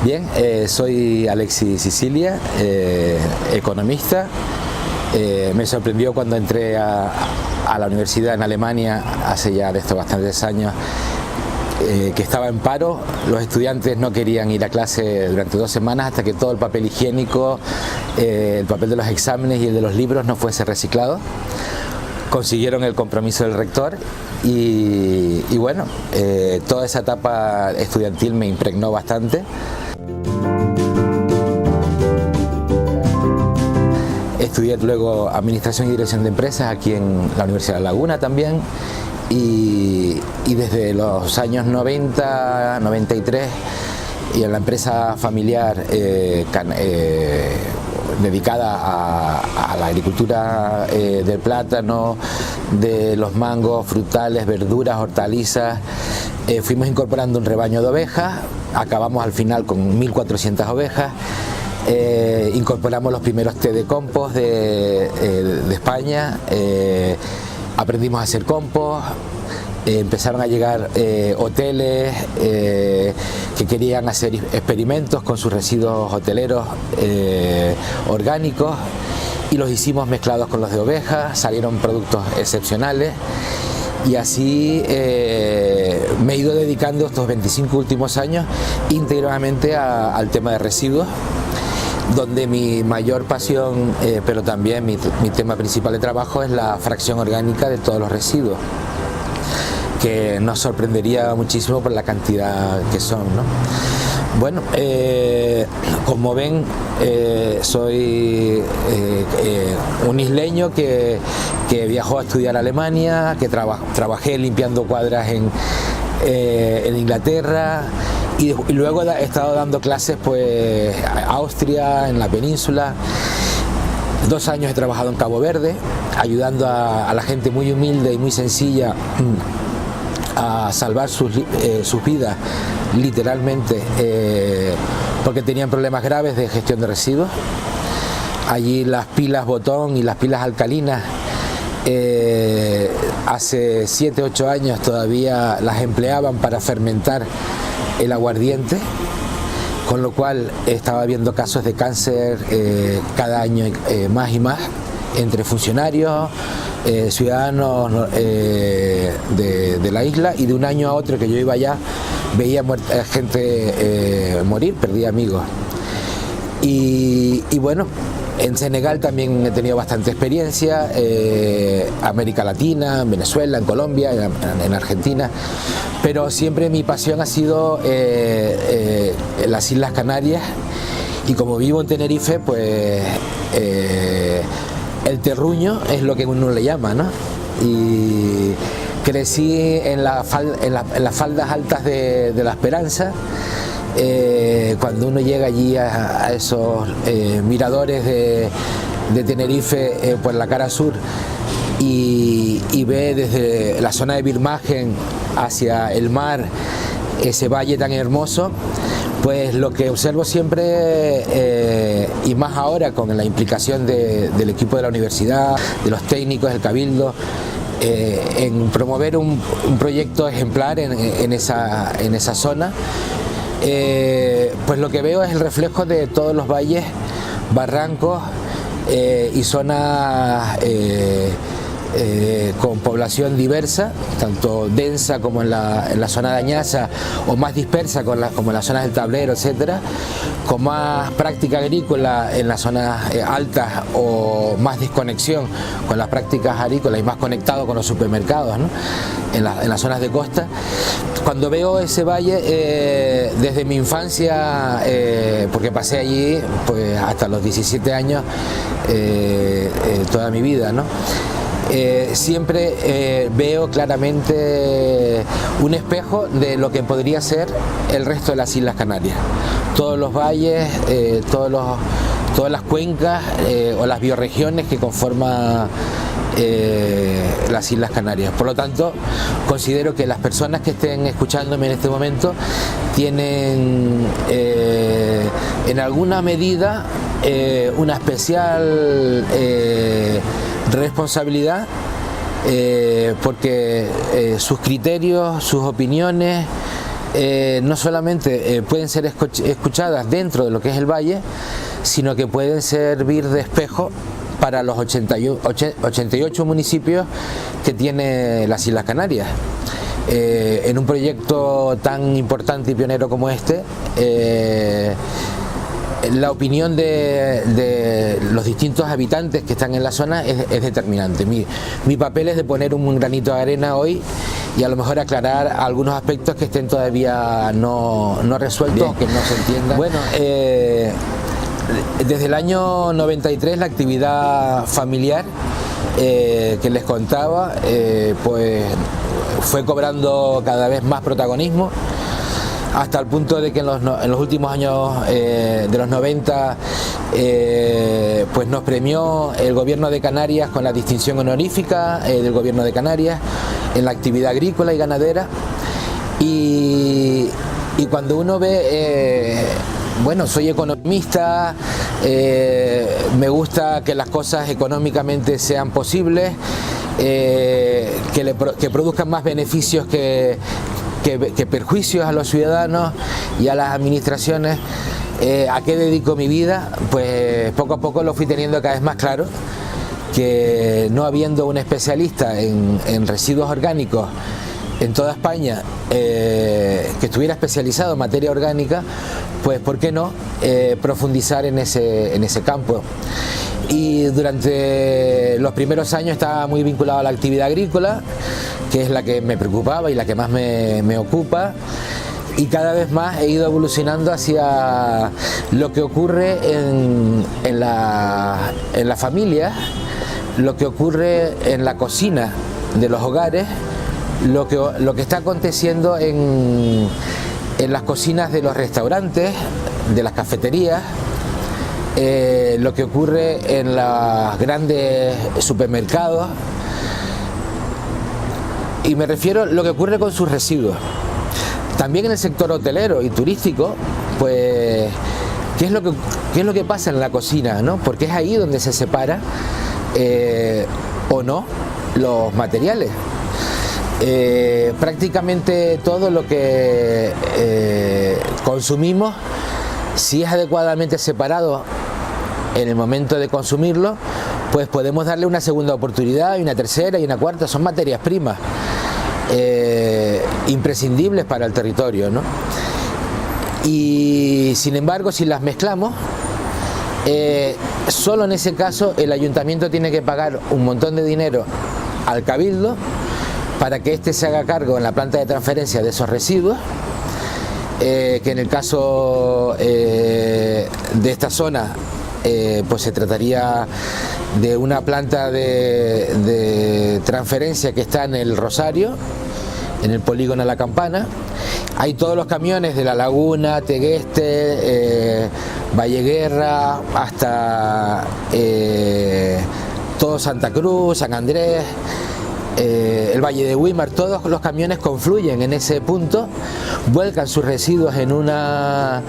Bien, soy Alexis Sicilia, economista. Me sorprendió cuando entré a la universidad en Alemania hace ya de estos bastantes años, que estaba en paro. Los estudiantes no querían ir a clase durante 2 semanas hasta que todo el papel higiénico, el papel de los exámenes y el de los libros no fuese reciclado. Consiguieron el compromiso del rector y bueno, toda esa etapa estudiantil me impregnó bastante. Estudié luego Administración y Dirección de Empresas aquí en la Universidad de La Laguna también, y desde los años 90, 93, y en la empresa familiar dedicada a la agricultura del plátano, de los mangos, frutales, verduras, hortalizas, fuimos incorporando un rebaño de ovejas. Acabamos al final con 1.400 ovejas. Incorporamos los primeros té de compost de España, aprendimos a hacer compost, empezaron a llegar hoteles que querían hacer experimentos con sus residuos hoteleros orgánicos, y los hicimos mezclados con los de ovejas. Salieron productos excepcionales, y así me he ido dedicando estos 25 últimos años íntegramente al tema de residuos, donde mi mayor pasión, pero también mi tema principal de trabajo, es la fracción orgánica de todos los residuos, que nos sorprendería muchísimo por la cantidad que son, ¿no? Bueno, como ven, soy un isleño que viajó a estudiar a Alemania, que trabajé limpiando cuadras en Inglaterra, y luego he estado dando clases pues a Austria, en la península. 2 años he trabajado en Cabo Verde, ayudando a la gente muy humilde y muy sencilla a salvar sus vidas, literalmente, porque tenían problemas graves de gestión de residuos. Allí las pilas botón y las pilas alcalinas, hace 7-8 años todavía las empleaban para fermentar el aguardiente, con lo cual estaba habiendo casos de cáncer cada año más y más entre funcionarios, ciudadanos de la isla, y de un año a otro que yo iba allá veía gente morir, perdí amigos. Y bueno, en Senegal también he tenido bastante experiencia, América Latina, en Venezuela, en Colombia, en Argentina, pero siempre mi pasión ha sido las Islas Canarias, y como vivo en Tenerife, pues el terruño es lo que uno le llama, ¿no? Y crecí en las faldas altas de la Esperanza. Cuando uno llega allí a esos miradores de Tenerife por la cara sur, y ve desde la zona de Birmagen hacia el mar ese valle tan hermoso, pues lo que observo siempre, y más ahora con la implicación del equipo de la universidad, de los técnicos, del cabildo, en promover un proyecto ejemplar en esa zona, pues lo que veo es el reflejo de todos los valles, barrancos y zonas con población diversa, tanto densa como en la zona de Añaza, o más dispersa como en las zonas del Tablero, etcétera, con más práctica agrícola en las zonas altas, o más desconexión con las prácticas agrícolas y más conectado con los supermercados, ¿no? en las zonas de costa. Cuando veo ese valle, desde mi infancia, porque pasé allí pues hasta los 17 años, toda mi vida, ¿no? Siempre veo claramente un espejo de lo que podría ser el resto de las Islas Canarias. Todos los valles, todas las cuencas o las bioregiones que conforman las Islas Canarias. Por lo tanto, considero que las personas que estén escuchándome en este momento tienen en alguna medida una especial responsabilidad, porque sus criterios, sus opiniones, no solamente pueden ser escuchadas dentro de lo que es el valle, sino que pueden servir de espejo para los 88 municipios que tiene las Islas Canarias. En un proyecto tan importante y pionero como este, la opinión de los distintos habitantes que están en la zona es determinante. Mi papel es de poner un granito de arena hoy y a lo mejor aclarar algunos aspectos que estén todavía no resueltos, que no se entiendan. Bueno, desde el año 93 la actividad familiar que les contaba pues fue cobrando cada vez más protagonismo, hasta el punto de que en los últimos años de los 90 pues nos premió el Gobierno de Canarias con la distinción honorífica del Gobierno de Canarias en la actividad agrícola y ganadera. Y cuando uno ve, bueno, soy economista, me gusta que las cosas económicamente sean posibles, que produzcan más beneficios que perjuicios a los ciudadanos y a las administraciones. ¿A qué dedico mi vida? Pues poco a poco lo fui teniendo cada vez más claro, que no habiendo un especialista en residuos orgánicos en toda España que estuviera especializado en materia orgánica, pues ¿por qué no profundizar en ese campo? Y durante los primeros años estaba muy vinculado a la actividad agrícola, que es la que me preocupaba y la que más me ocupa, y cada vez más he ido evolucionando hacia lo que ocurre en la familia, lo que ocurre en la cocina de los hogares, lo que está aconteciendo en las cocinas de los restaurantes, de las cafeterías, lo que ocurre en los grandes supermercados, y me refiero a lo que ocurre con sus residuos. También en el sector hotelero y turístico, pues, ¿qué es lo que pasa en la cocina, ¿no? Porque es ahí donde se separa o no los materiales. Prácticamente todo lo que consumimos, si es adecuadamente separado en el momento de consumirlo, pues podemos darle una segunda oportunidad y una tercera y una cuarta. Son materias primas imprescindibles para el territorio, ¿no? Y sin embargo, si las mezclamos, solo en ese caso el ayuntamiento tiene que pagar un montón de dinero al cabildo para que éste se haga cargo en la planta de transferencia de esos residuos, que en el caso de esta zona pues se trataría de una planta de transferencia que está en el Rosario, en el polígono La Campana. Hay todos los camiones de La Laguna, Tegueste, Valleguerra, hasta todo Santa Cruz, San Andrés, el Valle de Güímar. Todos los camiones confluyen en ese punto, vuelcan sus residuos en una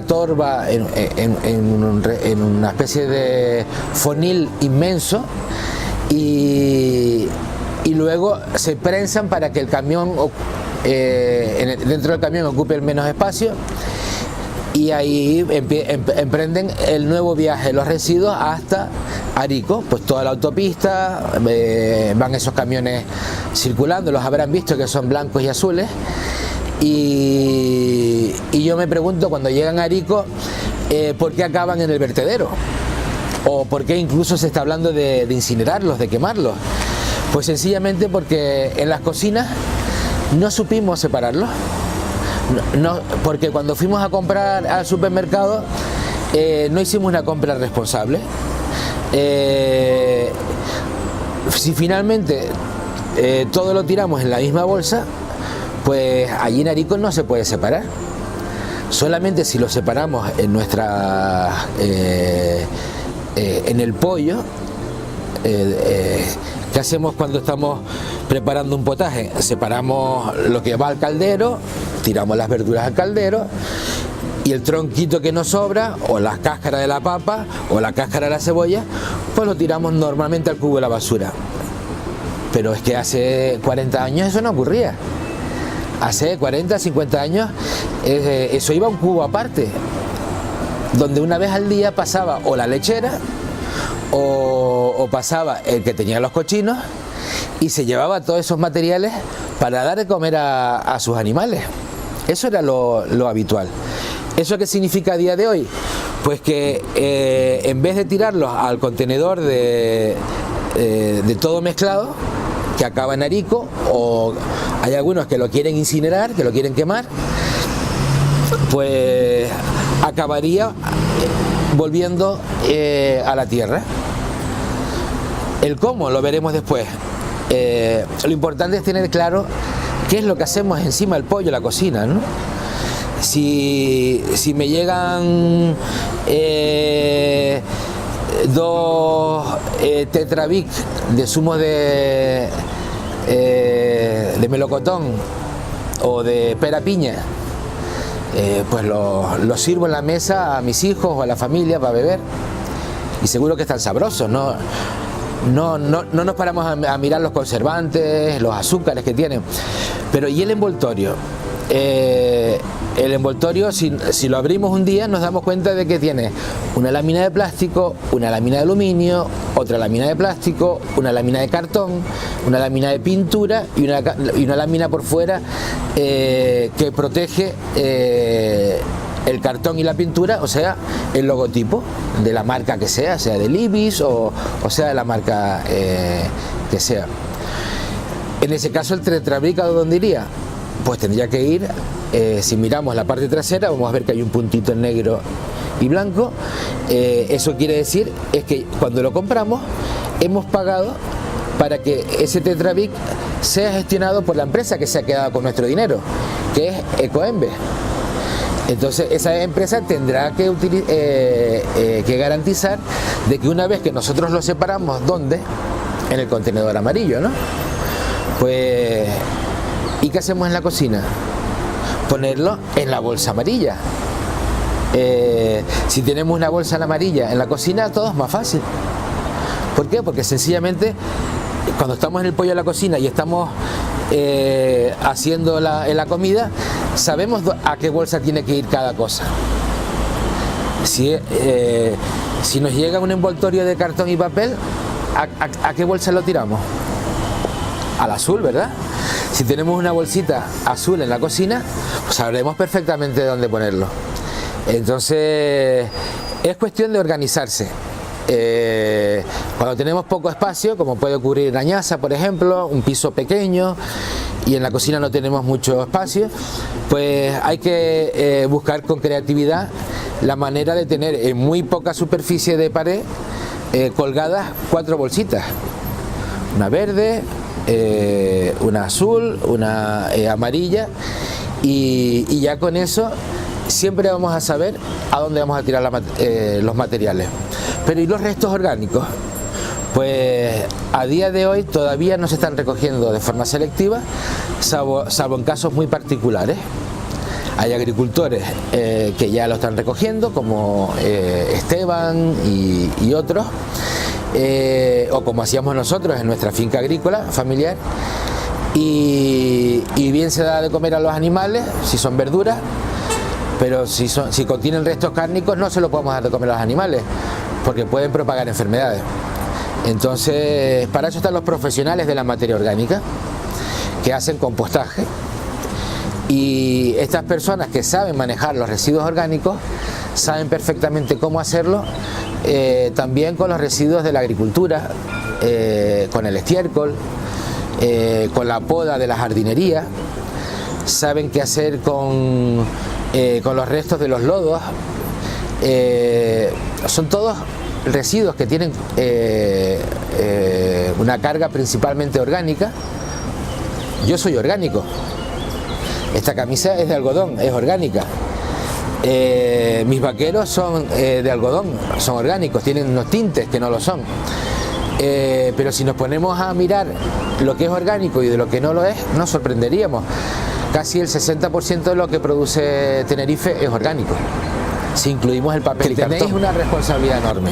torba, en una especie de fonil inmenso, y luego se prensan para que el camión, dentro del camión, ocupe el menos espacio, y ahí emprenden el nuevo viaje de los residuos hasta Arico. Pues toda la autopista, van esos camiones circulando, los habrán visto, que son blancos y azules. Y yo me pregunto, cuando llegan a Arico, ¿por qué acaban en el vertedero? ¿O por qué incluso se está hablando de incinerarlos, de quemarlos? Pues sencillamente porque en las cocinas no supimos separarlos. No, porque cuando fuimos a comprar al supermercado no hicimos una compra responsable. Si finalmente todo lo tiramos en la misma bolsa, pues allí en Arico no se puede separar. Solamente si lo separamos en en el pollo. ¿Qué hacemos cuando estamos preparando un potaje? Separamos lo que va al caldero, tiramos las verduras al caldero, y el tronquito que nos sobra, o la cáscara de la papa, o la cáscara de la cebolla, pues lo tiramos normalmente al cubo de la basura. Pero es que hace 40 años eso no ocurría. hace 40, 50 años, eso iba a un cubo aparte, donde una vez al día pasaba o la lechera o pasaba el que tenía los cochinos y se llevaba todos esos materiales para dar de comer a sus animales. Eso era lo habitual. ¿Eso qué significa a día de hoy? Pues que en vez de tirarlos al contenedor de todo mezclado, que acaba en Arico, o hay algunos que lo quieren incinerar, que lo quieren quemar, pues acabaría volviendo a la tierra. El cómo lo veremos después. Lo importante es tener claro qué es lo que hacemos encima del pollo en la cocina, ¿no? Si me llegan 2 tetrabic de zumo de melocotón o de pera piña, pues lo sirvo en la mesa a mis hijos o a la familia para beber, y seguro que están sabrosos, no nos paramos a mirar los conservantes, los azúcares que tienen. Pero ¿y el envoltorio? El envoltorio, si lo abrimos un día, nos damos cuenta de que tiene una lámina de plástico, una lámina de aluminio, otra lámina de plástico, una lámina de cartón, una lámina de pintura y una lámina por fuera que protege el cartón y la pintura, o sea, el logotipo de la marca que sea del Ibis o sea de la marca que sea. En ese caso, el tetrabric, ¿a dónde iría? Pues tendría que ir, si miramos la parte trasera, vamos a ver que hay un puntito en negro y blanco. Eso quiere decir es que cuando lo compramos hemos pagado para que ese tetrabric sea gestionado por la empresa que se ha quedado con nuestro dinero, que es Ecoembes. Entonces esa empresa tendrá que garantizar de que una vez que nosotros lo separamos, ¿dónde? En el contenedor amarillo, ¿no? Pues, ¿y qué hacemos en la cocina? Ponerlo en la bolsa amarilla. Si tenemos una bolsa amarilla en la cocina, todo es más fácil. ¿Por qué? Porque sencillamente cuando estamos en el pollo de la cocina y estamos haciendo la comida, sabemos a qué bolsa tiene que ir cada cosa. Si nos llega un envoltorio de cartón y papel, ¿a qué bolsa lo tiramos? Al azul, ¿verdad? Si tenemos una bolsita azul en la cocina, pues sabremos perfectamente dónde ponerlo. Entonces es cuestión de organizarse. Cuando tenemos poco espacio, como puede ocurrir en Añaza, por ejemplo, un piso pequeño y en la cocina no tenemos mucho espacio, pues hay que buscar con creatividad la manera de tener en muy poca superficie de pared colgadas 4 bolsitas, una verde, una azul, una amarilla, y ya con eso siempre vamos a saber a dónde vamos a tirar los materiales. Pero ¿y los restos orgánicos? Pues a día de hoy todavía no se están recogiendo de forma selectiva, salvo en casos muy particulares. Hay agricultores que ya lo están recogiendo, como Esteban y otros, o como hacíamos nosotros en nuestra finca agrícola familiar, y bien se da de comer a los animales si son verduras, pero si contienen restos cárnicos no se lo podemos dar de comer a los animales porque pueden propagar enfermedades. Entonces, para eso están los profesionales de la materia orgánica que hacen compostaje, y estas personas que saben manejar los residuos orgánicos saben perfectamente cómo hacerlo, también con los residuos de la agricultura, con el estiércol, con la poda de la jardinería, saben qué hacer con los restos de los lodos. Son todos residuos que tienen una carga principalmente orgánica. Yo soy orgánico, esta camisa es de algodón, es orgánica, mis vaqueros son de algodón, son orgánicos, tienen unos tintes que no lo son, pero si nos ponemos a mirar lo que es orgánico y de lo que no lo es, nos sorprenderíamos. Casi el 60% de lo que produce Tenerife es orgánico, si incluimos el papel y cartón. Tenéis una responsabilidad enorme,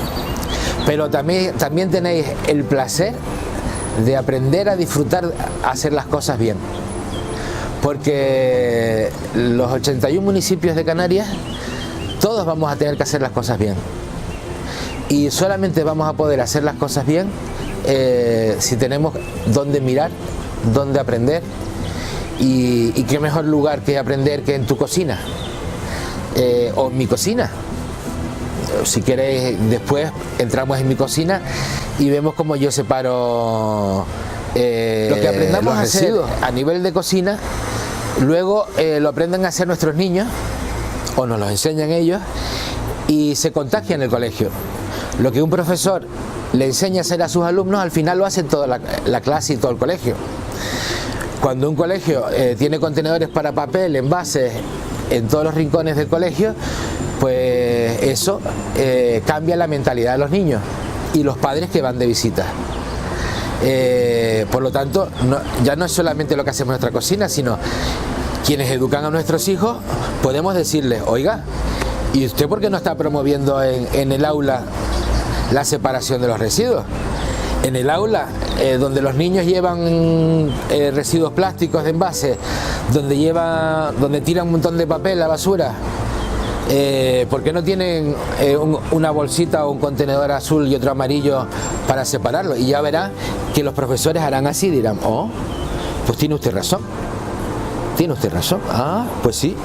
pero también tenéis el placer de aprender a disfrutar, a hacer las cosas bien, porque los 81 municipios de Canarias, todos vamos a tener que hacer las cosas bien. Y solamente vamos a poder hacer las cosas bien si tenemos dónde mirar, dónde aprender. Y qué mejor lugar que aprender que en tu cocina, o en mi cocina. Si queréis, después entramos en mi cocina y vemos cómo yo separo lo que aprendamos a hacer a nivel de cocina. Luego lo aprenden a hacer nuestros niños, o nos lo enseñan ellos, y se contagia en el colegio. Lo que un profesor le enseña a hacer a sus alumnos, al final lo hace toda la clase y todo el colegio. Cuando un colegio tiene contenedores para papel, envases en todos los rincones del colegio, pues eso cambia la mentalidad de los niños y los padres que van de visita. Por lo tanto, ya no es solamente lo que hacemos en nuestra cocina, sino quienes educan a nuestros hijos, podemos decirles: oiga, ¿y usted por qué no está promoviendo en el aula la separación de los residuos? En el aula, donde los niños llevan residuos plásticos de envase, donde tiran un montón de papel a la basura, ¿por qué no tienen una bolsita o un contenedor azul y otro amarillo para separarlo? Y ya verá que los profesores harán así, dirán: oh, pues tiene usted razón. Tiene usted razón. Ah, pues sí.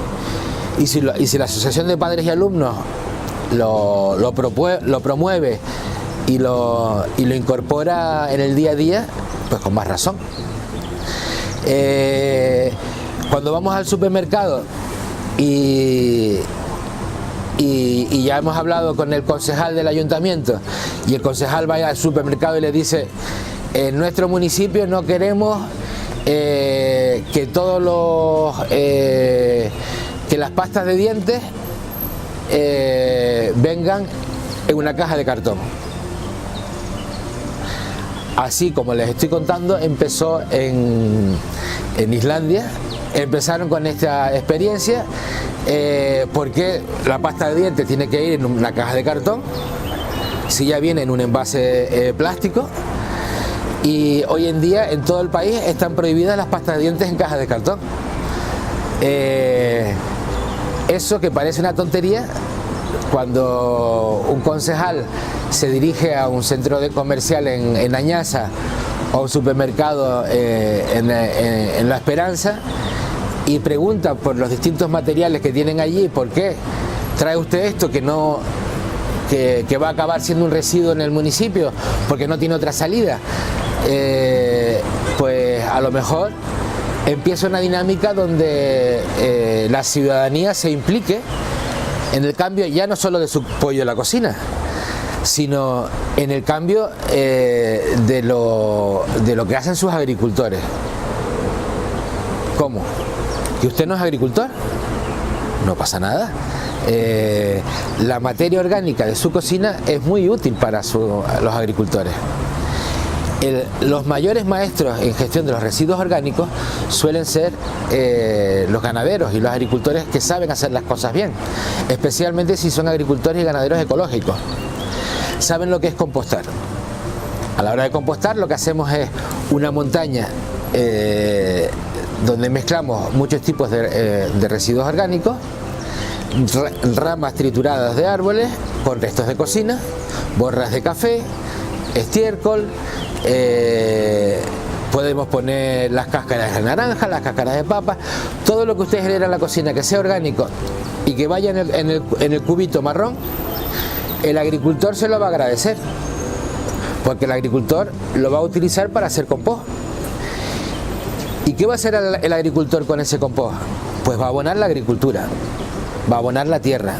Y si la Asociación de Padres y Alumnos lo promueve y lo incorpora en el día a día, pues con más razón. Cuando vamos al supermercado y ya hemos hablado con el concejal del ayuntamiento, y el concejal va al supermercado y le dice: en nuestro municipio no queremos que que las pastas de dientes vengan en una caja de cartón. Así como les estoy contando, empezó en Islandia. Empezaron con esta experiencia porque la pasta de dientes tiene que ir en una caja de cartón, si ya viene en un envase plástico. Y hoy en día en todo el país están prohibidas las pastas de dientes en cajas de cartón. Eso, que parece una tontería, cuando un concejal se dirige a un centro comercial en Añaza o a un supermercado en La Esperanza y pregunta por los distintos materiales que tienen allí: ¿por qué trae usted esto que va a acabar siendo un residuo en el municipio porque no tiene otra salida? Pues a lo mejor empieza una dinámica donde la ciudadanía se implique en el cambio, ya no solo de su pollo en la cocina, sino en el cambio de lo que hacen sus agricultores. ¿Cómo? ¿Que usted no es agricultor? No pasa nada. La materia orgánica de su cocina es muy útil para los agricultores. Los mayores maestros en gestión de los residuos orgánicos suelen ser los ganaderos y los agricultores que saben hacer las cosas bien, especialmente si son agricultores y ganaderos ecológicos. Saben lo que es compostar. A la hora de compostar, lo que hacemos es una montaña donde mezclamos muchos tipos de residuos orgánicos, ramas trituradas de árboles con restos de cocina, borras de café, estiércol. Podemos poner las cáscaras de naranja, las cáscaras de papa, todo lo que usted genera en la cocina que sea orgánico y que vaya en el cubito marrón. El agricultor se lo va a agradecer, porque el agricultor lo va a utilizar para hacer compost. ¿Y qué va a hacer el agricultor con ese compost? Pues va a abonar la agricultura, va a abonar la tierra.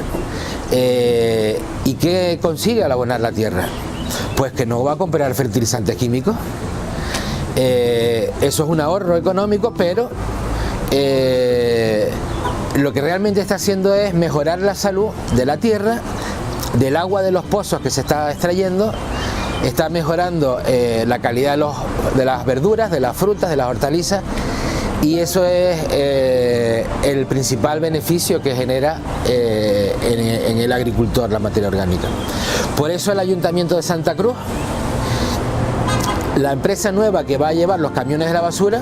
¿Y qué consigue al abonar la tierra? Pues que no va a comprar fertilizantes químicos. Eso es un ahorro económico, pero lo que realmente está haciendo es mejorar la salud de la tierra, del agua de los pozos que se está extrayendo, está mejorando la calidad de las verduras, de las frutas, de las hortalizas, y eso es el principal beneficio que genera en el agricultor la materia orgánica. Por eso el Ayuntamiento de Santa Cruz, la empresa nueva que va a llevar los camiones de la basura,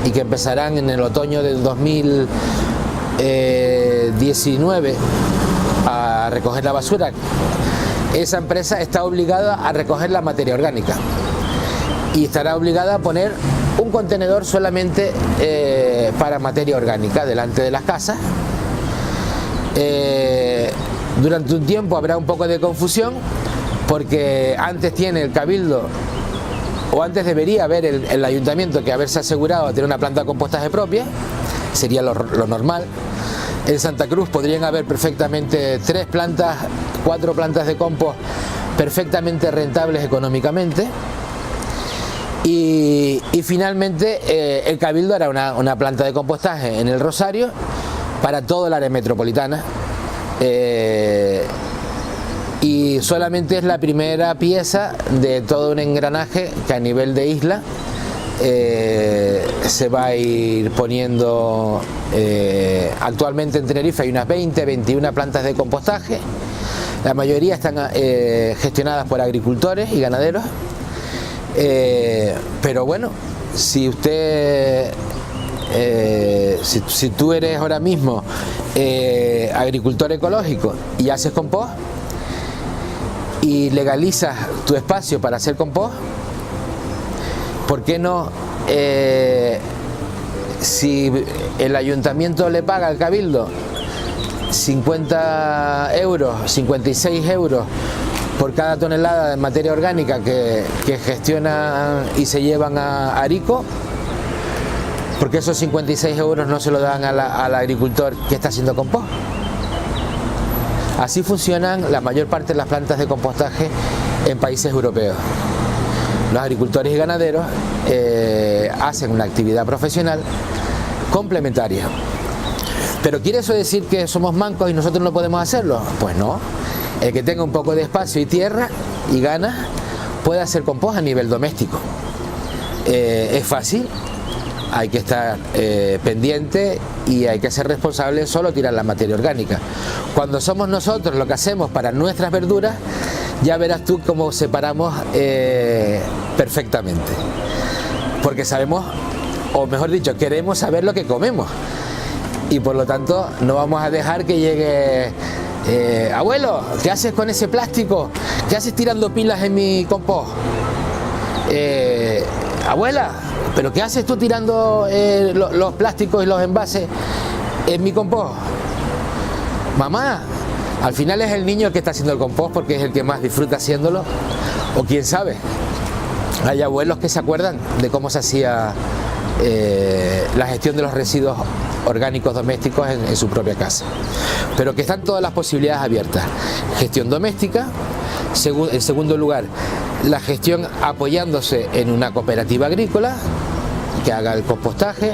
y que empezarán en el otoño del 2019 a recoger la basura, esa empresa está obligada a recoger la materia orgánica y estará obligada a poner un contenedor solamente para materia orgánica delante de las casas. Durante un tiempo habrá un poco de confusión porque antes tiene el Cabildo, o antes debería haber el ayuntamiento que haberse asegurado de tener una planta de compostaje propia, sería lo normal. En Santa Cruz podrían haber perfectamente 4 plantas de compost perfectamente rentables económicamente. Y finalmente el Cabildo hará una planta de compostaje en el Rosario para toda el área metropolitana. Y solamente es la primera pieza de todo un engranaje que a nivel de isla se va a ir poniendo. Actualmente en Tenerife hay unas 21 plantas de compostaje. La mayoría están gestionadas por agricultores y ganaderos. Pero bueno, si usted, si tú eres ahora mismo agricultor ecológico y haces compost y legalizas tu espacio para hacer compost, ¿por qué no, si el ayuntamiento le paga al Cabildo 50 euros, 56 euros por cada tonelada de materia orgánica que gestionan y se llevan a Arico, porque esos 56 euros no se lo dan al agricultor que está haciendo compost? Así funcionan la mayor parte de las plantas de compostaje en países europeos. Los agricultores y ganaderos hacen una actividad profesional complementaria. ¿Pero quiere eso decir que somos mancos y nosotros no podemos hacerlo? Pues no. El que tenga un poco de espacio y tierra y ganas puede hacer compost a nivel doméstico. Es fácil, hay que estar pendiente y hay que ser responsable, solo tirar la materia orgánica. Cuando somos nosotros lo que hacemos para nuestras verduras, ya verás tú cómo separamos perfectamente. Porque sabemos, o mejor dicho, queremos saber lo que comemos. Y por lo tanto no vamos a dejar que llegue... abuelo, ¿qué haces con ese plástico? ¿Qué haces tirando pilas en mi compost? Abuela, ¿pero qué haces tú tirando los plásticos y los envases en mi compost? Mamá, al final es el niño el que está haciendo el compost porque es el que más disfruta haciéndolo, o quién sabe. Hay abuelos que se acuerdan de cómo se hacía la gestión de los residuos orgánicos domésticos en su propia casa. Pero que están todas las posibilidades abiertas. Gestión doméstica, en segundo lugar, la gestión apoyándose en una cooperativa agrícola que haga el compostaje,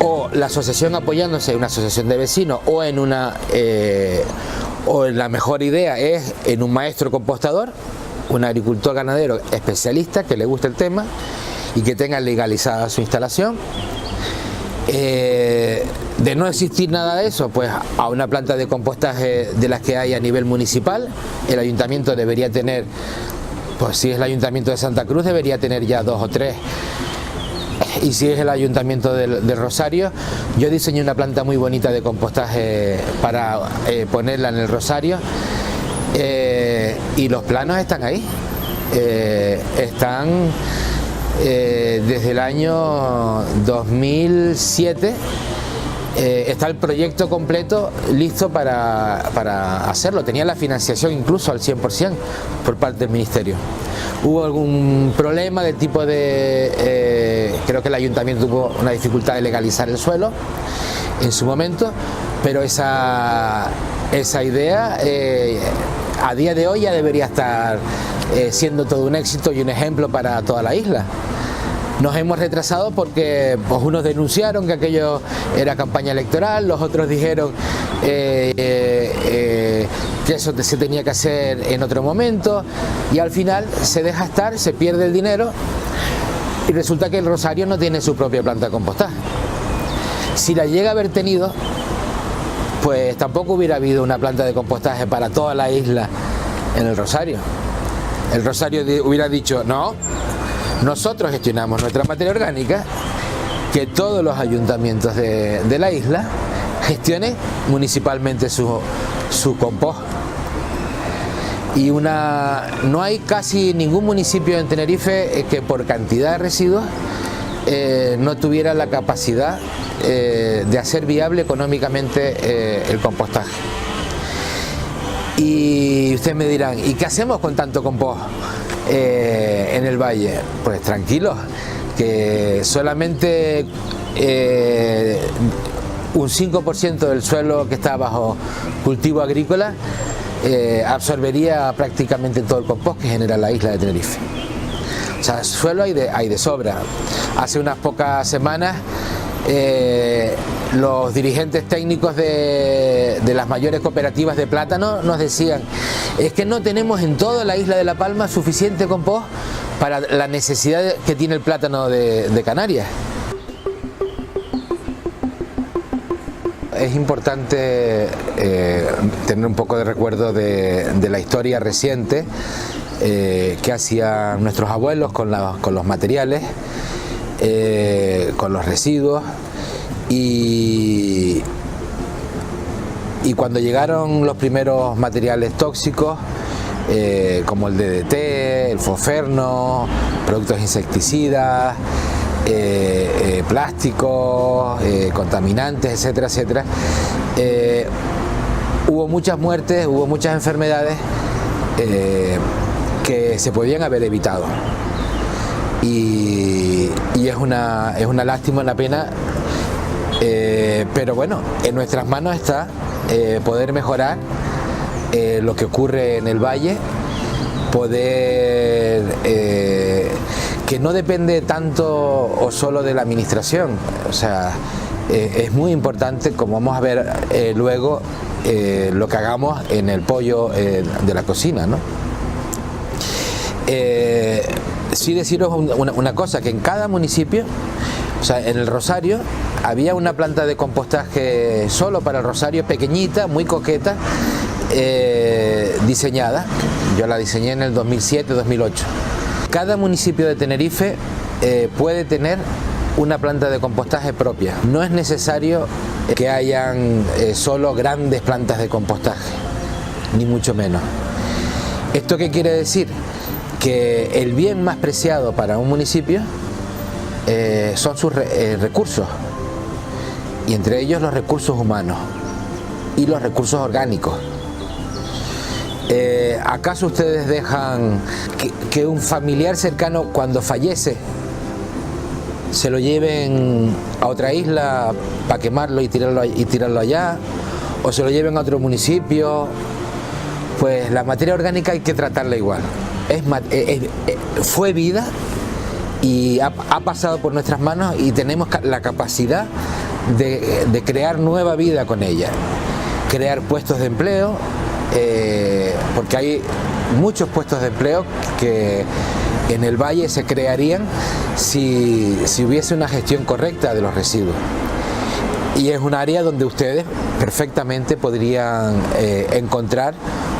o la asociación apoyándose en una asociación de vecinos, o en una o la mejor idea es en un maestro compostador, un agricultor ganadero especialista que le guste el tema y que tenga legalizada su instalación. De no existir nada de eso, pues a una planta de compostaje de las que hay a nivel municipal, el ayuntamiento debería tener, pues si es el ayuntamiento de Santa Cruz debería tener ya 2 o 3, y si es el ayuntamiento de Rosario, yo diseñé una planta muy bonita de compostaje para ponerla en el Rosario, y los planos están ahí, están desde el año 2007. Está el proyecto completo listo para hacerlo. Tenía la financiación incluso al 100% por parte del Ministerio. Hubo algún problema del tipo de... creo que el ayuntamiento tuvo una dificultad de legalizar el suelo en su momento, pero esa idea a día de hoy ya debería estar siendo todo un éxito y un ejemplo para toda la isla. Nos hemos retrasado porque pues, unos denunciaron que aquello era campaña electoral, los otros dijeron que eso se tenía que hacer en otro momento, y al final se deja estar, se pierde el dinero y resulta que el Rosario no tiene su propia planta de compostaje. Si la llega a haber tenido, pues tampoco hubiera habido una planta de compostaje para toda la isla en el Rosario. El Rosario hubiera dicho, no, nosotros gestionamos nuestra materia orgánica que todos los ayuntamientos de la isla gestionen municipalmente su compost. Y no hay casi ningún municipio en Tenerife que por cantidad de residuos no tuviera la capacidad de hacer viable económicamente el compostaje. Y ustedes me dirán, ¿y qué hacemos con tanto compost en el valle? Pues tranquilos, que solamente un 5% del suelo que está bajo cultivo agrícola absorbería prácticamente todo el compost que genera la isla de Tenerife. O sea, suelo hay de sobra. Hace unas pocas semanas los dirigentes técnicos de las mayores cooperativas de plátano nos decían: es que no tenemos en toda la isla de La Palma suficiente compost para la necesidad que tiene el plátano de Canarias. Es importante tener un poco de recuerdo de la historia reciente que hacían nuestros abuelos con los materiales, con los residuos, y cuando llegaron los primeros materiales tóxicos como el DDT, el fosferno, productos insecticidas, plásticos, contaminantes, etcétera, etcétera, hubo muchas muertes, hubo muchas enfermedades que se podían haber evitado, y es una lástima, una pena, pero bueno, en nuestras manos está poder mejorar lo que ocurre en el valle, poder que no depende tanto o solo de la administración. O sea, es muy importante, como vamos a ver luego, lo que hagamos en el pollo de la cocina, ¿no? Sí deciros una cosa, que en cada municipio, o sea, en el Rosario había una planta de compostaje solo para el Rosario, pequeñita, muy coqueta, diseñada. Yo la diseñé en el 2007-2008. Cada municipio de Tenerife puede tener una planta de compostaje propia. No es necesario que hayan solo grandes plantas de compostaje, ni mucho menos. ¿Esto qué quiere decir? Que el bien más preciado para un municipio son sus recursos, y entre ellos los recursos humanos y los recursos orgánicos. ¿Acaso ustedes dejan que un familiar cercano, cuando fallece, se lo lleven a otra isla para quemarlo y tirarlo allá, o se lo lleven a otro municipio? Pues la materia orgánica hay que tratarla igual. Fue vida y ha pasado por nuestras manos, y tenemos la capacidad de crear nueva vida con ella, crear puestos de empleo, porque hay muchos puestos de empleo que en el valle se crearían si hubiese una gestión correcta de los residuos. Y es un área donde ustedes perfectamente podrían encontrar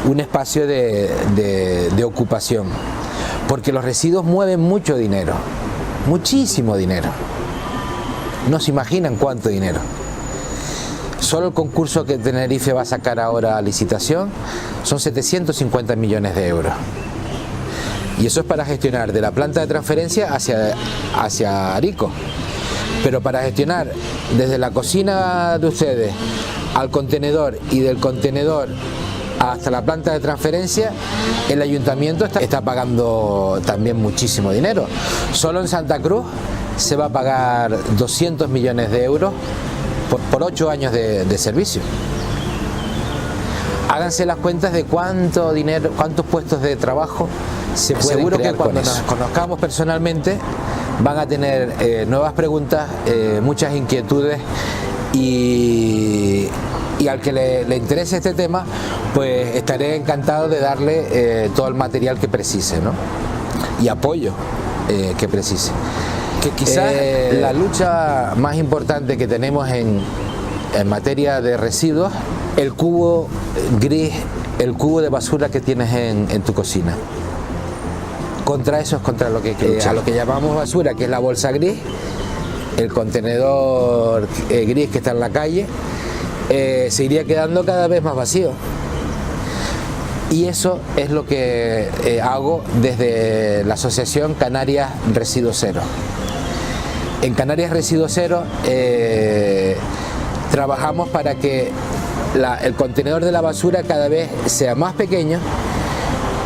un espacio de ocupación, porque los residuos mueven mucho dinero, muchísimo dinero. No se imaginan cuánto dinero. Solo el concurso que Tenerife va a sacar ahora a licitación son 750 millones de euros. Y eso es para gestionar de la planta de transferencia hacia Arico. Pero para gestionar desde la cocina de ustedes al contenedor, y del contenedor hasta la planta de transferencia, el ayuntamiento está pagando también muchísimo dinero. Solo en Santa Cruz se va a pagar 200 millones de euros por 8 años de servicio. Háganse las cuentas de cuánto dinero, cuántos puestos de trabajo se pueden Seguro crear que cuando con eso. nos conozcamos personalmente van a tener nuevas preguntas, muchas inquietudes, y al que le interese este tema, pues estaré encantado de darle todo el material que precise, ¿no? Y apoyo que precise. Que quizás la lucha más importante que tenemos en materia de residuos, el cubo gris, el cubo de basura que tienes en tu cocina. Contra eso es contra lo que a lo que llamamos basura, que es la bolsa gris, el contenedor gris que está en la calle se iría quedando cada vez más vacío. Y eso es lo que hago desde la asociación Canarias Residuo Cero. En Canarias Residuo Cero trabajamos para que el contenedor de la basura cada vez sea más pequeño,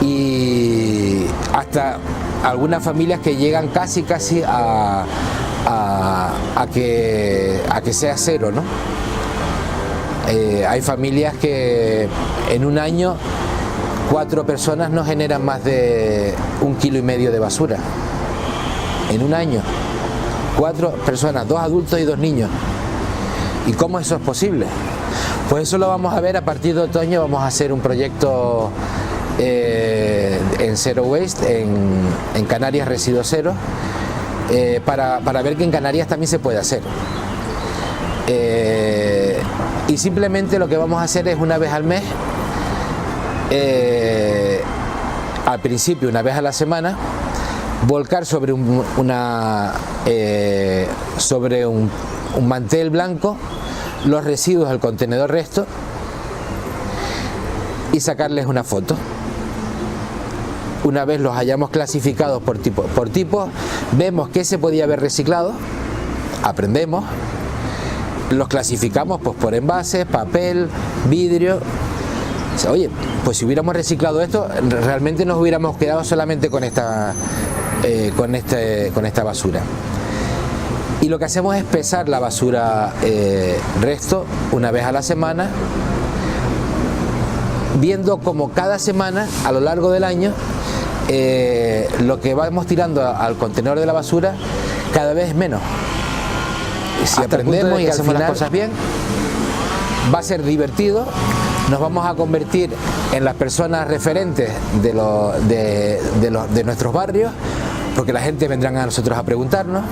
y hasta algunas familias que llegan casi a que sea cero, ¿no? Hay familias que en un año 4 personas no generan más de 1,5 kilos de basura. En un año, 4 personas, 2 adultos y 2 niños. ¿Y cómo eso es posible? Pues eso lo vamos a ver a partir de otoño. Vamos a hacer un proyecto en Zero Waste, en Canarias Residuo Cero, para ver que en Canarias también se puede hacer. Y simplemente lo que vamos a hacer es una vez al mes, al principio una vez a la semana, volcar sobre un mantel blanco los residuos del contenedor resto y sacarles una foto. Una vez los hayamos clasificados por tipo, vemos qué se podía haber reciclado, aprendemos, los clasificamos pues por envases, papel, vidrio. Oye, pues si hubiéramos reciclado esto, realmente nos hubiéramos quedado solamente con esta basura. Y lo que hacemos es pesar la basura resto una vez a la semana, viendo como cada semana a lo largo del año lo que vamos tirando al contenedor de la basura cada vez es menos. Y si aprendemos y hacemos las cosas bien, va a ser divertido. Nos vamos a convertir en las personas referentes de nuestros barrios, porque la gente vendrá a nosotros a preguntarnos: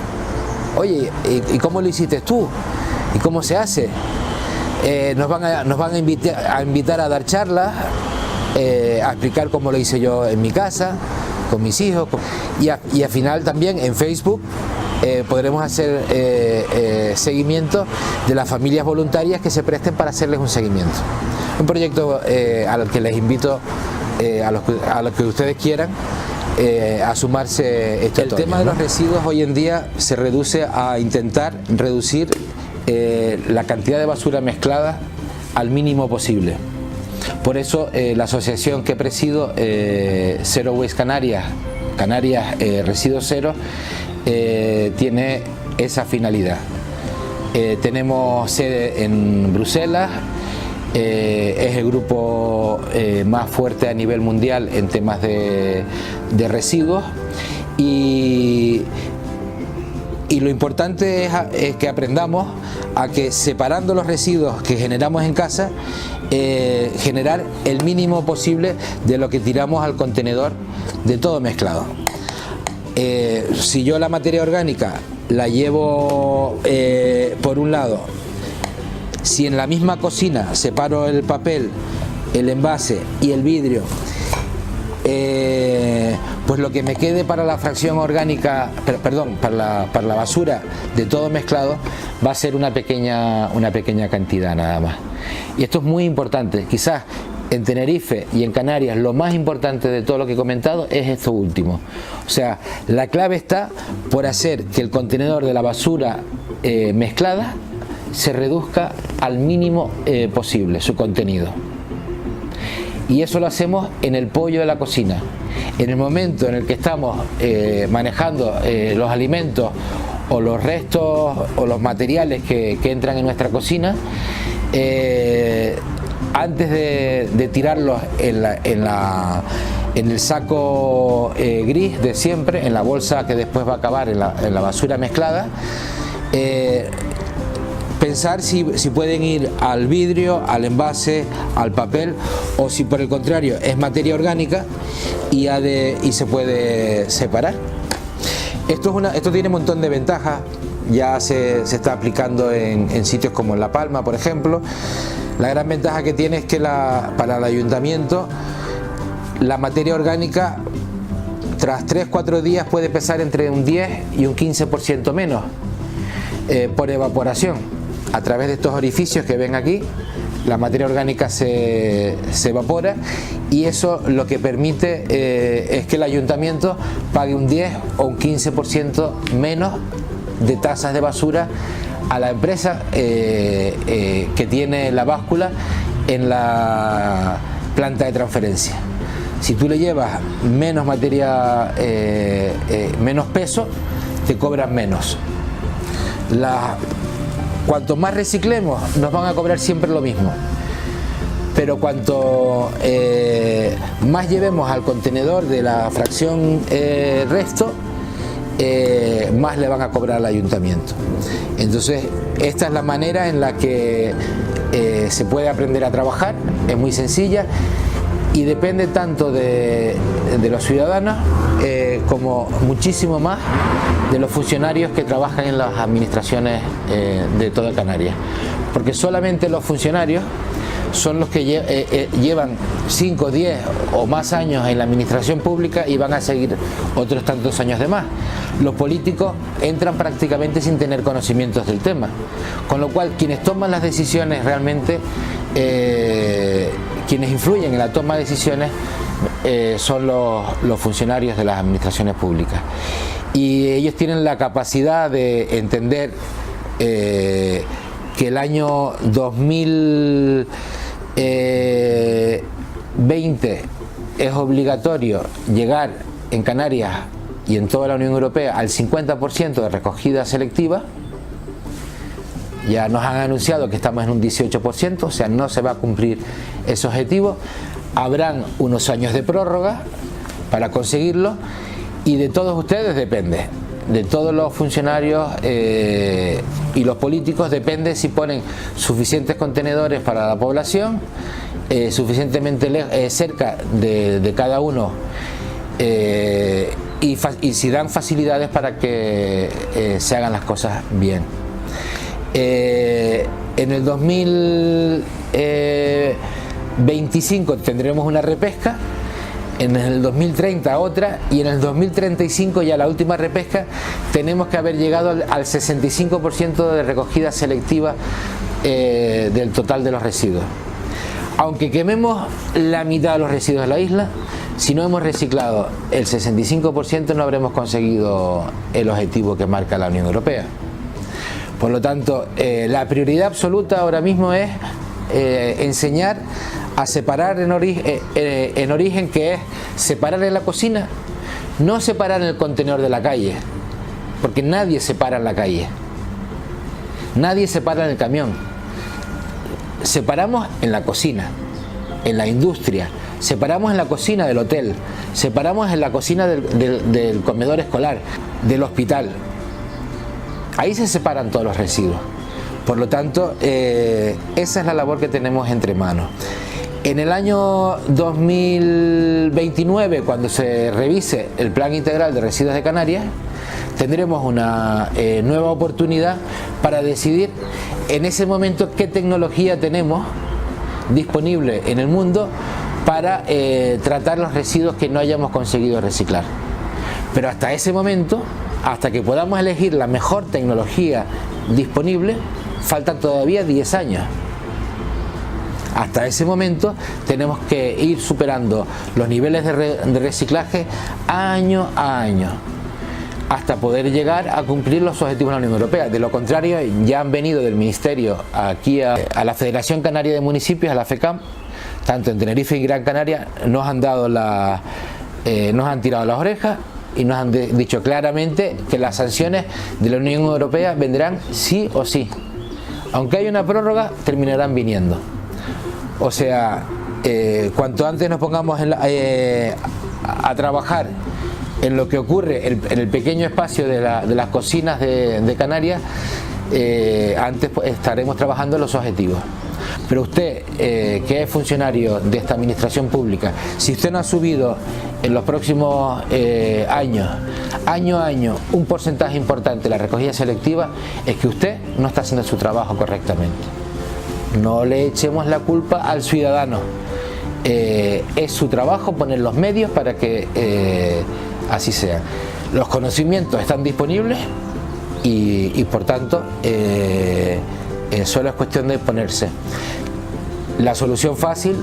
oye, ¿y cómo lo hiciste tú? ¿Y cómo se hace? Nos van a invitar a dar charlas, a explicar cómo lo hice yo en mi casa, con mis hijos, y al final también en Facebook podremos hacer seguimiento de las familias voluntarias que se presten para hacerles un seguimiento. Un proyecto al que les invito, a los que ustedes quieran, a sumarse. El tema de los residuos hoy en día se reduce a intentar reducir la cantidad de basura mezclada al mínimo posible. Por eso la asociación que presido, Zero Waste Canarias Residuo Cero, tiene esa finalidad. Tenemos sede en Bruselas. Es el grupo más fuerte a nivel mundial en temas de residuos, y lo importante es que aprendamos a que, separando los residuos que generamos en casa, generar el mínimo posible de lo que tiramos al contenedor de todo mezclado. Si yo la materia orgánica la llevo por un lado, si en la misma cocina separo el papel, el envase y el vidrio, pues lo que me quede para la fracción orgánica, para la basura de todo mezclado, va a ser una pequeña cantidad nada más. Y esto es muy importante. Quizás en Tenerife y en Canarias lo más importante de todo lo que he comentado es esto último. O sea, la clave está por hacer que el contenedor de la basura mezclada se reduzca al mínimo posible su contenido. Y eso lo hacemos en el pollo de la cocina. En el momento en el que estamos manejando los alimentos o los restos o los materiales que entran en nuestra cocina, antes de tirarlos en el saco gris de siempre, en la bolsa que después va a acabar en la basura mezclada, pensar si pueden ir al vidrio, al envase, al papel, o si por el contrario es materia orgánica y se puede separar. Esto tiene un montón de ventajas. Ya se está aplicando en sitios como en La Palma, por ejemplo. La gran ventaja que tiene es que para el ayuntamiento la materia orgánica tras 3-4 días puede pesar entre un 10 y un 15% menos. por evaporación. A través de estos orificios que ven aquí, la materia orgánica se evapora, y eso lo que permite es que el ayuntamiento pague un 10 o un 15% menos de tasas de basura a la empresa que tiene la báscula en la planta de transferencia. Si tú le llevas menos materia, menos peso, te cobran menos. Cuanto más reciclemos, nos van a cobrar siempre lo mismo, pero cuanto más llevemos al contenedor de la fracción resto, más le van a cobrar al ayuntamiento. Entonces, esta es la manera en la que se puede aprender a trabajar. Es muy sencilla y depende tanto de los ciudadanos como muchísimo más de los funcionarios que trabajan en las administraciones de toda Canarias, porque solamente los funcionarios son los que llevan 5, 10 o más años en la administración pública y van a seguir otros tantos años de más. Los políticos entran prácticamente sin tener conocimientos del tema, con lo cual quienes toman las decisiones realmente, quienes influyen en la toma de decisiones, son los funcionarios de las administraciones públicas, y ellos tienen la capacidad de entender que el año 2020 es obligatorio llegar en Canarias y en toda la Unión Europea al 50% de recogida selectiva. Ya nos han anunciado que estamos en un 18%, o sea, no se va a cumplir ese objetivo. Habrán unos años de prórroga para conseguirlo, y de todos ustedes depende, de todos los funcionarios y los políticos depende si ponen suficientes contenedores para la población, suficientemente cerca de cada uno, y si dan facilidades para que se hagan las cosas bien. En el 2025 tendremos una repesca, en el 2030 otra, y en el 2035 ya la última repesca. Tenemos que haber llegado al 65% de recogida selectiva del total de los residuos. Aunque quememos la mitad de los residuos de la isla, si no hemos reciclado el 65%, no habremos conseguido el objetivo que marca la Unión Europea. Por lo tanto, la prioridad absoluta ahora mismo es enseñar a separar en origen, que es separar en la cocina, no separar en el contenedor de la calle, porque nadie separa en la calle, nadie separa en el camión. Separamos en la cocina, en la industria, separamos en la cocina del hotel, separamos en la cocina del comedor escolar, del hospital. Ahí se separan todos los residuos. Por lo tanto, esa es la labor que tenemos entre manos. En el año 2029, cuando se revise el Plan Integral de Residuos de Canarias, tendremos una nueva oportunidad para decidir en ese momento qué tecnología tenemos disponible en el mundo para tratar los residuos que no hayamos conseguido reciclar. Pero hasta ese momento, hasta que podamos elegir la mejor tecnología disponible, faltan todavía 10 años. Hasta ese momento tenemos que ir superando los niveles de reciclaje año a año, hasta poder llegar a cumplir los objetivos de la Unión Europea. De lo contrario, ya han venido del Ministerio aquí a la Federación Canaria de Municipios, a la FECAM, tanto en Tenerife y Gran Canaria, nos han tirado las orejas y nos han dicho claramente que las sanciones de la Unión Europea vendrán sí o sí. Aunque haya una prórroga, terminarán viniendo. O sea, cuanto antes nos pongamos a trabajar en lo que ocurre en el pequeño espacio de las cocinas de Canarias, antes estaremos trabajando en los objetivos. Pero usted, que es funcionario de esta administración pública, si usted no ha subido en los próximos año a año, un porcentaje importante de la recogida selectiva, es que usted no está haciendo su trabajo correctamente. No le echemos la culpa al ciudadano. Es su trabajo poner los medios para que así sea. Los conocimientos están disponibles, y por tanto solo es cuestión de ponerse. La solución fácil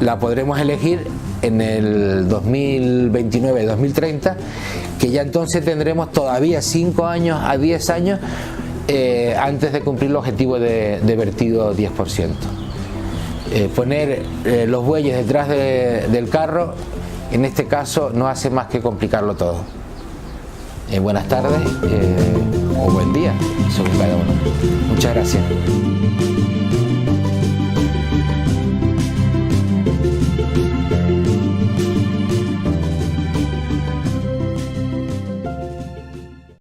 la podremos elegir en el 2029-2030, que ya entonces tendremos todavía 5 años a 10 años antes de cumplir el objetivo de vertido 10%. Poner los bueyes detrás del carro, en este caso, no hace más que complicarlo todo. Buenas tardes o buen día, según cada uno. Muchas gracias.